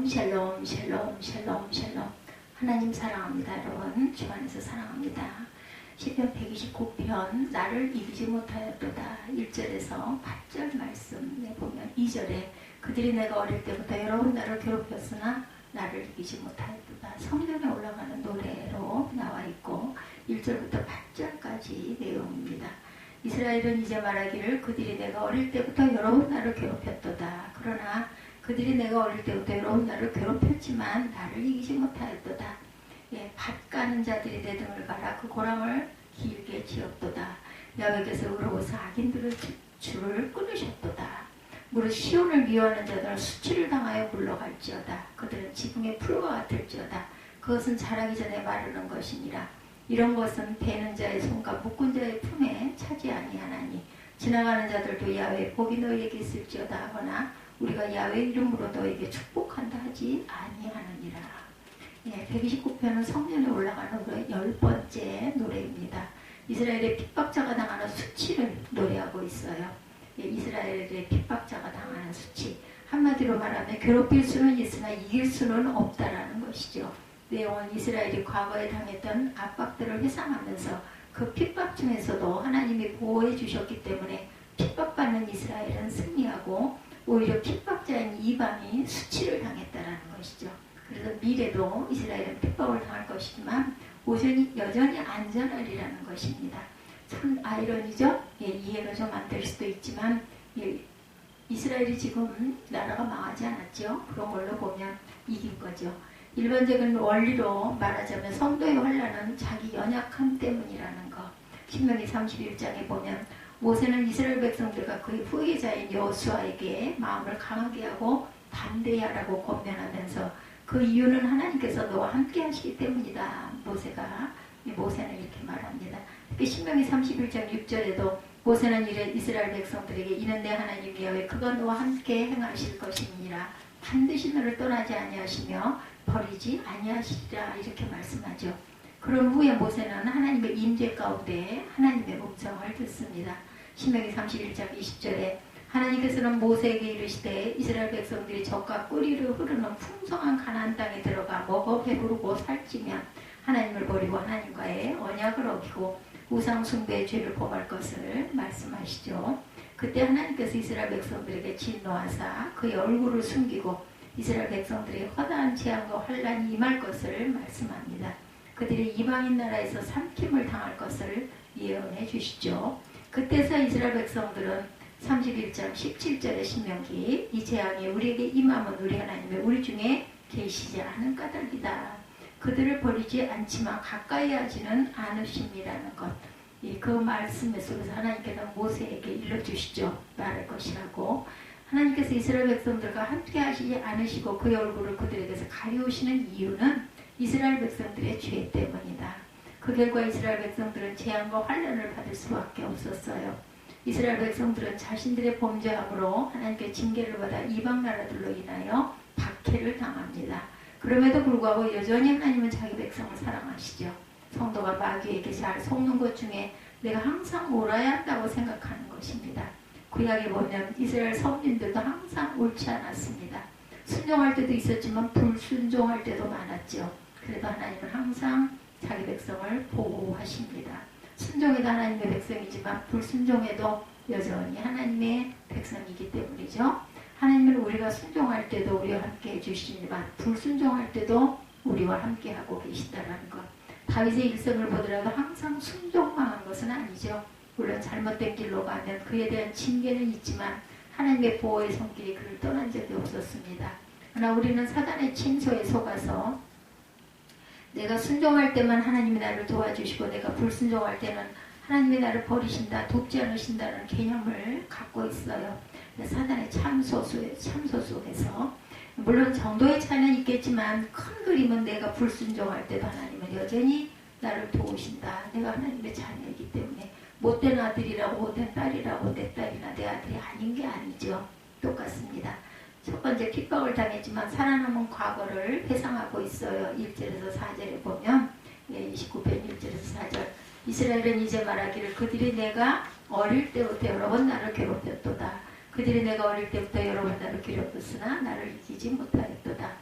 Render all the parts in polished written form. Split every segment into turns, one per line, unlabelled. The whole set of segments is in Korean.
샬롬 샬롬 샬롬 샬롬 샬롬. 하나님 사랑합니다. 여러분 주 안에서 사랑합니다. 시편 129편 나를 이기지 못하였도다. 1절에서 8절 말씀에 보면 2절에 그들이 내가 어릴 때부터 여러 번 나를 괴롭혔으나 나를 이기지 못하였도다. 성경에 올라가는 노래로 나와 있고 1절부터 8절까지 내용입니다. 이스라엘은 이제 말하기를 그들이 내가 어릴 때부터 여러 번 나를 괴롭혔도다. 그러나 그들이 내가 어릴 때부터 여러 번 나를 괴롭혔지만 나를 이기지 못하였도다. 밭 가는 자들이 내 등을 갈아 그 고랑을 길게 지었도다. 야외께서 의로워서 악인들의 줄을 끊으셨도다. 무릇 시온을 미워하는 자들은 수치를 당하여 물러갈지어다. 그들은 지붕의 풀과 같을지어다. 그것은 자라기 전에 마르는 것이니라. 이런 것은 베는 자의 손과 묶은 자의 품에 차지 아니하나니 지나가는 자들도 야외 복이 너희에게 있을지어다 하거나 우리가 야외 이름으로 너희에게 축복한다 하지 아니하느니라. 129편은 성전에 올라가는 노래 10번째 노래입니다. 이스라엘의 핍박자가 당하는 수치를 노래하고 있어요. 이스라엘의 핍박자가 당하는 수치. 한마디로 말하면 괴롭힐 수는 있으나 이길 수는 없다라는 것이죠. 내용은 이스라엘이 과거에 당했던 압박들을 회상하면서 그 핍박 중에서도 하나님이 보호해 주셨기 때문에 핍박받는 이스라엘은 승리하고 오히려 핍박자인 이방이 수치를 당했다라는 것이죠. 그래서 미래도 이스라엘은 핍박을 당할 것이지만 여전히 안전하리라는 것입니다. 참 아이러니죠? 이해가 좀 안 될 수도 있지만 이스라엘이 지금 나라가 망하지 않았죠. 그런 걸로 보면 이긴 거죠. 일반적인 원리로 말하자면 성도의 환난은 자기 연약함 때문이라는 것. 신명기 31장에 보면 모세는 이스라엘 백성들과 그의 후계자인 여호수아에게 마음을 강하게 하고 반대하라고 권면하면서 그 이유는 하나님께서 너와 함께 하시기 때문이다. 모세는 이렇게 말합니다. 특히 신명기 31장 6절에도 모세는 이스라엘 백성들에게 이는 내 하나님 여호와 그가 너와 함께 행하실 것이니라. 반드시 너를 떠나지 아니하시며 버리지 아니하시리라 이렇게 말씀하죠. 그런 후에 모세는 하나님의 임재 가운데 하나님의 음성을 듣습니다. 신명기 31장 20절에 하나님께서는 모세에게 이르시되 이스라엘 백성들이 젖과 꿀이를 흐르는 풍성한 가나안 땅에 들어가 먹어 배부르고 살찌면 하나님을 버리고 하나님과의 언약을 어기고 우상 숭배의 죄를 범할 것을 말씀하시죠. 그때 하나님께서 이스라엘 백성들에게 진노하사 그의 얼굴을 숨기고 이스라엘 백성들의 허다한 재앙과 환난이 임할 것을 말씀합니다. 그들이 이방인 나라에서 삼킴을 당할 것을 예언해 주시죠. 그때서 이스라엘 백성들은 31장 17절의 신명기 이 재앙이 우리에게 임함은 우리 하나님의 우리 중에 계시지 않은 까닭이다. 그들을 버리지 않지만 가까이 하지는 않으심이라는 것. 그 말씀 속에서 하나님께서 모세에게 일러주시죠. 말할 것이라고. 하나님께서 이스라엘 백성들과 함께 하시지 않으시고 그의 얼굴을 그들에게서 가리우시는 이유는 이스라엘 백성들의 죄 때문이다. 그 결과 이스라엘 백성들은 재앙과 환난을 받을 수밖에 없었어요. 이스라엘 백성들은 자신들의 범죄함으로 하나님께 징계를 받아 이방 나라들로 인하여 박해를 당합니다. 그럼에도 불구하고 여전히 하나님은 자기 백성을 사랑하시죠. 성도가 마귀에게 잘 속는 것 중에 내가 항상 옳아야 한다고 생각하는 것입니다. 구약에 보면 이스라엘 선민들도 항상 옳지 않았습니다. 순종할 때도 있었지만 불순종할 때도 많았죠. 그래도 하나님은 항상 자기 백성을 보호하십니다. 순종에도 하나님의 백성이지만 불순종에도 여전히 하나님의 백성이기 때문이죠. 하나님은 우리가 순종할 때도 우리와 함께 해주시지만 불순종할 때도 우리와 함께 하고 계신다는 것. 다윗의 일생을 보더라도 항상 순종만 한 것은 아니죠. 물론 잘못된 길로 가면 그에 대한 징계는 있지만 하나님의 보호의 손길이 그를 떠난 적이 없었습니다. 그러나 우리는 사단의 침소에 속아서 내가 순종할 때만 하나님이 나를 도와주시고 내가 불순종할 때는 하나님이 나를 버리신다, 돕지 않으신다는 개념을 갖고 있어요. 사단의 참소 속에서 물론 정도의 차이는 있겠지만 큰 그림은 내가 불순종할 때도 하나님은 여전히 나를 도우신다. 내가 하나님의 자녀이기 때문에 못된 아들이라고 못된 딸이라고 내 딸이나 내 아들이 아닌 게 아니죠. 똑같습니다. 첫 번째 핍박을 당했지만 살아남은 과거를 회상하고 있어요. 1절에서 4절에 보면 29편 1절에서 4절 이스라엘은 이제 말하기를 그들이 내가 어릴 때부터 여러 번 나를 괴롭혔도다. 그들이 내가 어릴 때부터 여러 번 나를 괴롭혔으나 나를 이기지 못하였도다.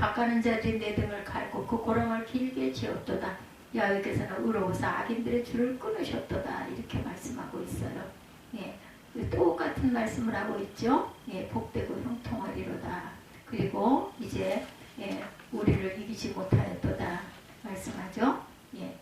바가는 자들이 내 등을 갈고 그 고랑을 길게 지었도다. 여호와께서는 의로우사 악인들의 줄을 끊으셨도다. 이렇게 말씀하고 있어요. 예, 똑같은 말씀을 하고 있죠. 예, 복되고 형통하리로다. 그리고 이제 우리를 이기지 못하였도다 말씀하죠. 예.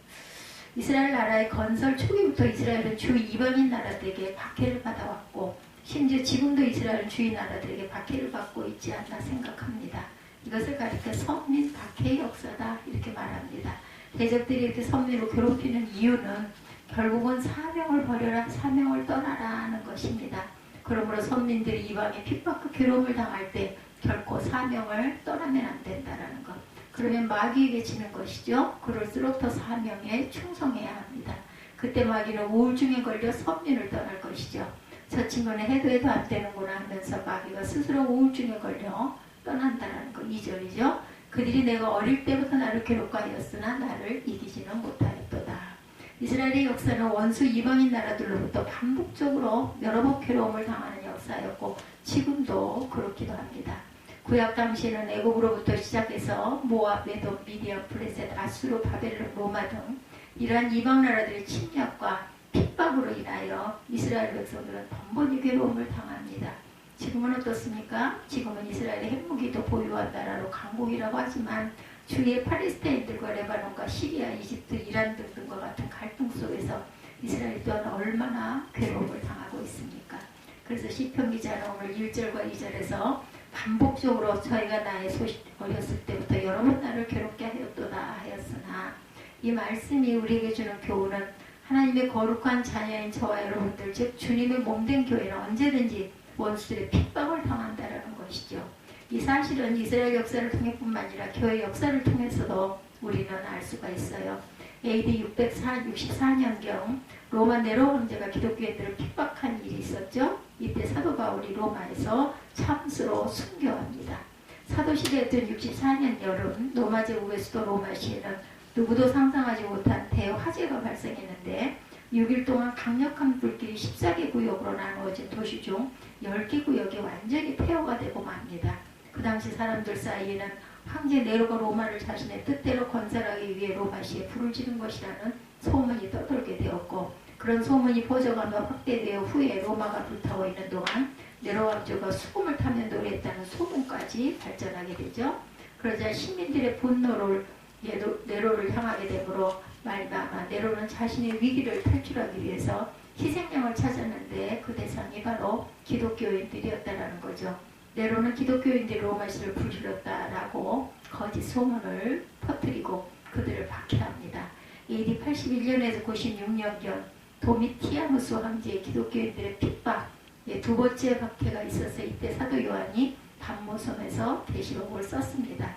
이스라엘 나라의 건설 초기부터 이스라엘은 주 이방인 나라들에게 박해를 받아왔고 심지어 지금도 이스라엘은 주위 나라들에게 박해를 받고 있지 않나 생각합니다. 이것을 가리켜 선민 박해의 역사다 이렇게 말합니다. 대적들이 이렇게 선민으로 괴롭히는 이유는 결국은 사명을 버려라, 사명을 떠나라 하는 것입니다. 그러므로 선민들이 이방의 핍박과 괴로움을 당할 때 결코 사명을 떠나면 안 된다라는 것. 그러면 마귀에게 지는 것이죠. 그럴수록 더 사명에 충성해야 합니다. 그때 마귀는 우울증에 걸려 선민을 떠날 것이죠. 저 친구는 해도 안 되는구나 하면서 마귀가 스스로 우울증에 걸려 떠난다는 거 2절이죠. 그들이 내가 어릴 때부터 나를 괴롭하였으나 나를 이기지는 못하였도다. 이스라엘의 역사는 원수 이방인 나라들로부터 반복적으로 여러 번 괴로움을 당하는 역사였고 지금도 그렇기도 합니다. 구약 당시에는 애굽으로부터 시작해서 모압, 에돔, 미디안, 블레셋, 아수르, 바벨론, 로마 등 이러한 이방 나라들의 침략과 핍박으로 인하여 이스라엘 백성들은 번번이 괴로움을 당합니다. 지금은 어떻습니까? 지금은 이스라엘의 핵무기도 보유한 나라로 강국이라고 하지만 주위의 팔레스타인들과 레바논과 시리아, 이집트, 이란 등과 같은 갈등 속에서 이스라엘 또한 얼마나 괴로움을 당하고 있습니까? 그래서 시편 기자는 오늘 1절과 2절에서 반복적으로 저희가 나의 소식 어렸을 때부터 여러 번 나를 괴롭게 하였도다 하였으나 이 말씀이 우리에게 주는 교훈은 하나님의 거룩한 자녀인 저와 여러분들 즉 주님의 몸된 교회는 언제든지 원수들의 핍박을 당한다라는 것이죠. 이 사실은 이스라엘 역사를 통해뿐만 아니라 교회 역사를 통해서도 우리는 알 수가 있어요. AD 664년경 로마 네로 황제가 기독교인들을 핍박한 일이 있었죠. 이때 사도 바울이 로마에서 참수로 순교합니다. 사도시대였던 64년 여름 로마 제국의 수도 로마시에는 누구도 상상하지 못한 대화재가 발생했는데 6일 동안 강력한 불길이 14개 구역으로 나누어진 도시 중 10개 구역이 완전히 폐허가 되고 맙니다. 그 당시 사람들 사이에는 황제 네로가 로마를 자신의 뜻대로 건설하기 위해 로마시에 불을 지른 것이라는 소문이 떠돌게 되었고 그런 소문이 퍼져가며 확대되어 후에 로마가 불타고 있는 동안 네로 왕조가 수금을 타며 노래했다는 소문까지 발전하게 되죠. 그러자 시민들의 분노를 네로를 향하게 되므로 말미암아 네로는 자신의 위기를 탈출하기 위해서 희생양을 찾았는데 그 대상이 바로 기독교인들이었다라는 거죠. 네로는 기독교인들이 로마시를 불질렀다라고 거짓 소문을 퍼뜨리고 그들을 박해합니다. AD 81년에서 96년경 도미티아누스 황제의 기독교인들의 핍박 두 번째 박해가 있어서 이때 사도 요한이 담모섬에서 계시록을 썼습니다.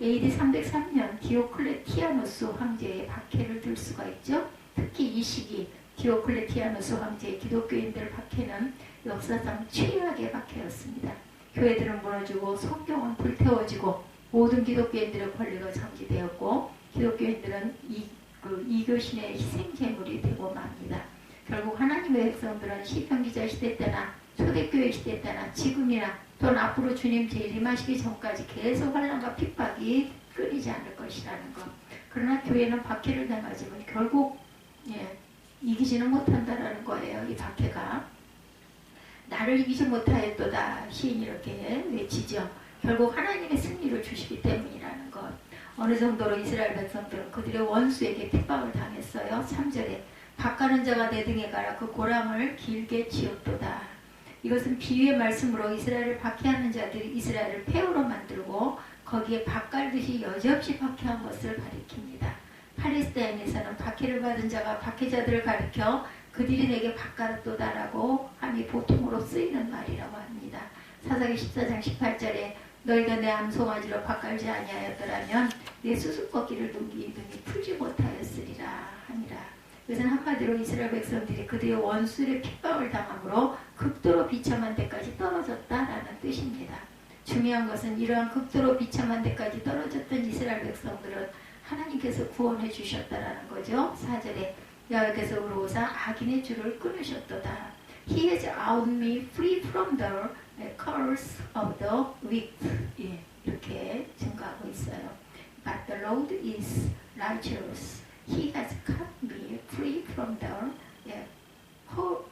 AD 303년 디오클레티아누스 황제의 박해를 들 수가 있죠. 특히 이 시기 디오클레티아누스 황제의 기독교인들 박해는 역사상 최악의 박해였습니다. 교회들은 무너지고 성경은 불태워지고 모든 기독교인들의 권리가 정지되었고 기독교인들은 이교신의 희생제물이 되고 맙니다. 결국 하나님의 백성들은 시편기자 시대 때나 초대교회 시대 때나 지금이나 또는 앞으로 주님 재림하시기 전까지 계속 환난과 핍박이 끊이지 않을 것이라는 것. 그러나 교회는 박해를 당하지만 결국 이기지는 못한다라는 거예요. 이 박해가. 나를 이기지 못하였도다. 시인이 이렇게 외치죠. 결국 하나님의 승리를 주시기 때문이라는 것. 어느 정도로 이스라엘 백성들은 그들의 원수에게 핍박을 당했어요. 3절에 박가는 자가 내 등에 가라 그 고랑을 길게 지었도다. 이것은 비유의 말씀으로 이스라엘을 박해하는 자들이 이스라엘을 폐허로 만들고 거기에 박갈듯이 여지없이 박해한 것을 가리킵니다. 팔레스타인에서는 박해를 받은 자가 박해자들을 가리켜 그들이 내게 박갈았도다라고 함이 보통으로 쓰이는 말이라고 합니다. 사사기 14장 18절에 너희가 내 암송아지로 박갈지 아니하였더라면 내 수수께끼를 등이 풀지 못하였으리라 하니라. 이것은 한마디로 이스라엘 백성들이 그들의 원수의 핍박을 당함으로 극도로 비참한 데까지 떨어졌다라는 뜻입니다. 중요한 것은 이러한 극도로 비참한 데까지 떨어졌던 이스라엘 백성들은 하나님께서 구원해 주셨다라는 거죠. 4절에 여호와께서 의로우사 악인의 줄을 끊으셨도다. He has out me free from the curse of the wicked. 이렇게 증가하고 있습니다. the Lord is righteous. He has cut me free from the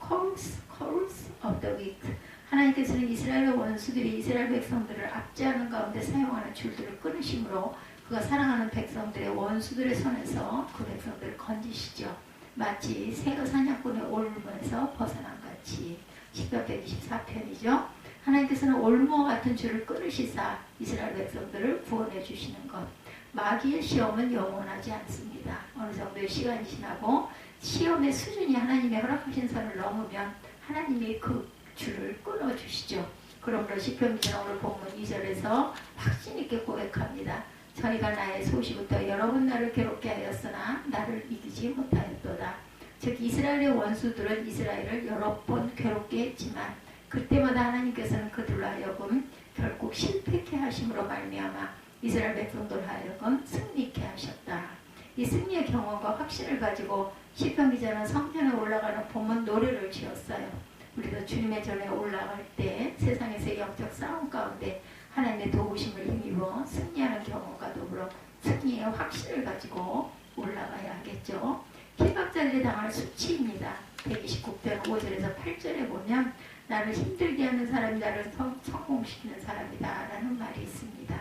coals of the wicked. 하나님께서는 이스라엘의 원수들이 이스라엘 백성들을 압제하는 가운데 사용하는 줄들을 끊으심으로 그가 사랑하는 백성들의 원수들의 손에서 그 백성들을 건지시죠. 마치 새가 사냥꾼의 올무에서 벗어난 같이. 시편 124편이죠. 하나님께서는 올무와 같은 줄을 끊으시사 이스라엘 백성들을 구원해 주시는 것. 마귀의 시험은 영원하지 않습니다. 어느 정도의 시간이 지나고 시험의 수준이 하나님의 허락하신 선을 넘으면 하나님이 그 줄을 끊어주시죠. 그러므로 시편 기자 오늘 본문 2절에서 확신 있게 고백합니다. 저희가 나의 소시부터 여러 번 나를 괴롭게 하였으나 나를 이기지 못하였도다. 즉 이스라엘의 원수들은 이스라엘을 여러 번 괴롭게 했지만 그때마다 하나님께서는 그들로 하여금 결국 실패케 하심으로 말미암아 이스라엘 백성들 하여금 승리케 하셨다. 이 승리의 경험과 확신을 가지고 시편 기자는 성전에 올라가는 봄은 노래를 지었어요. 우리도 주님의 전에 올라갈 때 세상에서의 영적 싸움 가운데 하나님의 도우심을 힘입어 승리하는 경험과 더불어 승리의 확신을 가지고 올라가야 하겠죠. 핍박자들이 당할 수치입니다. 129편 5절에서 8절에 보면 나를 힘들게 하는 사람이 나를 성공시키는 사람이다 라는 말이 있습니다.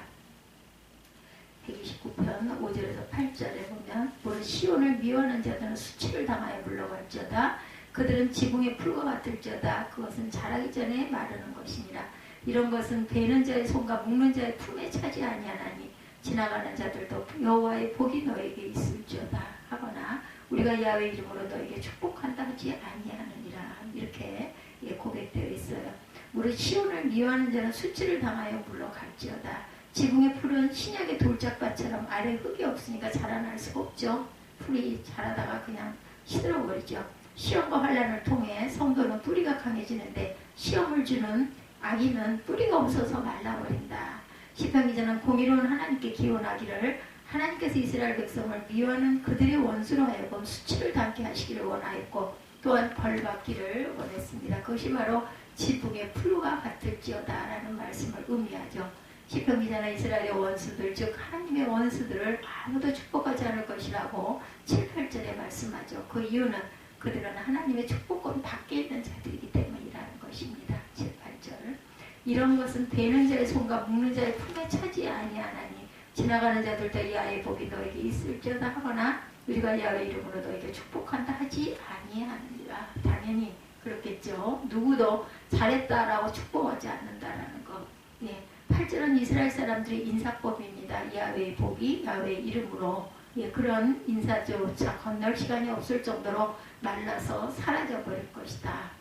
129편 5절에서 8절에 보면 무릇 시온을 미워하는 자들은 수치를 당하여 물러갈지어다. 그들은 지붕의 풀과 같을지어다. 그것은 자라기 전에 마르는 것이니라. 이런 것은 베는 자의 손과 묶는 자의 품에 차지 아니하나니 지나가는 자들도 여호와의 복이 너에게 있을지어다 하거나 우리가 야훼 이름으로 너에게 축복한다 하지 아니하느니라. 이렇게 고백되어 있어요. 무릇 시온을 미워하는 자는 수치를 당하여 물러갈지어다. 지붕의 풀은 신약의 돌짝밭처럼 아래 흙이 없으니까 자라날 수가 없죠. 풀이 자라다가 그냥 시들어버리죠. 시험과 환난을 통해 성도는 뿌리가 강해지는데 시험을 주는 악인은 뿌리가 없어서 말라버린다. 시편 기자는 공의로운 하나님께 기원하기를 하나님께서 이스라엘 백성을 미워하는 그들의 원수로 하여금 수치를 당케 하시기를 원하였고 또한 벌받기를 원했습니다. 그것이 바로 지붕의 풀과 같을지어다 라는 말씀을 의미하죠. 시편 기자는 이스라엘의 원수들 즉 하나님의 원수들을 아무도 축복하지 않을 것이라고 7, 8절에 말씀하죠. 그 이유는 그들은 하나님의 축복권 밖에 있는 자들이기 때문이라는 것입니다. 7, 8절. 이런 것은 베는 자의 손과 묶는 자의 품에 차지 아니하나니 지나가는 자들도 야훼의 복이 너에게 있을지어다 하거나 우리가 야훼 이름으로 너에게 축복한다 하지 아니하느니라. 당연히 그렇겠죠. 누구도 잘했다라고 축복하지 않는다라는 것. 8절은 이스라엘 사람들의 인사법입니다. 야훼의 복이 야훼의 이름으로 그런 인사조차 건널 시간이 없을 정도로 말라서 사라져버릴 것이다.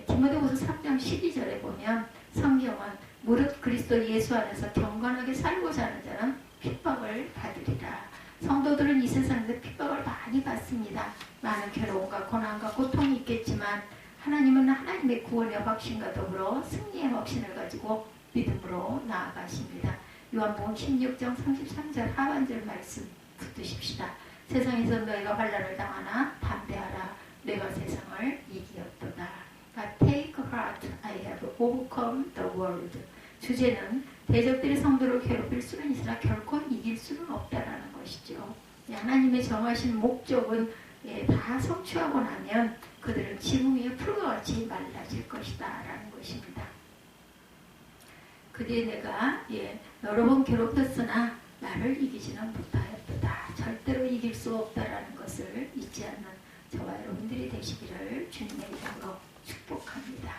디모데후서 3장 12절에 보면 성경은 무릇 그리스도 예수 안에서 경건하게 살고자 하는 자는 핍박을 받으리라. 성도들은 이 세상에서 핍박을 많이 받습니다. 많은 괴로움과 고난과 고통이 있겠지만 하나님은 하나님의 구원의 확신과 더불어 승리의 확신을 가지고 믿음으로 나아가십니다. 요한복음 16장 33절 하반절 말씀 붙드십시다. 세상에서 너희가 환난을 당하나 담대하라. 내가 세상을 이기었도다. Take heart, I have overcome the world. 주제는 대적들이 성도를 괴롭힐 수는 있으나 결코 이길 수는 없다라는 것이죠. 하나님의 정하신 목적은 다 성취하고 나면 그들은 지붕 위에 풀과 같이 말라질 것이다 라는 것입니다. 그뒤에 내가 여러 번 괴롭혔으나 나를 이기지는 못하였도다. 절대로 이길 수 없다라는 것을 잊지 않는 저와 여러분들이 되시기를 주님의 이름으로 축복합니다.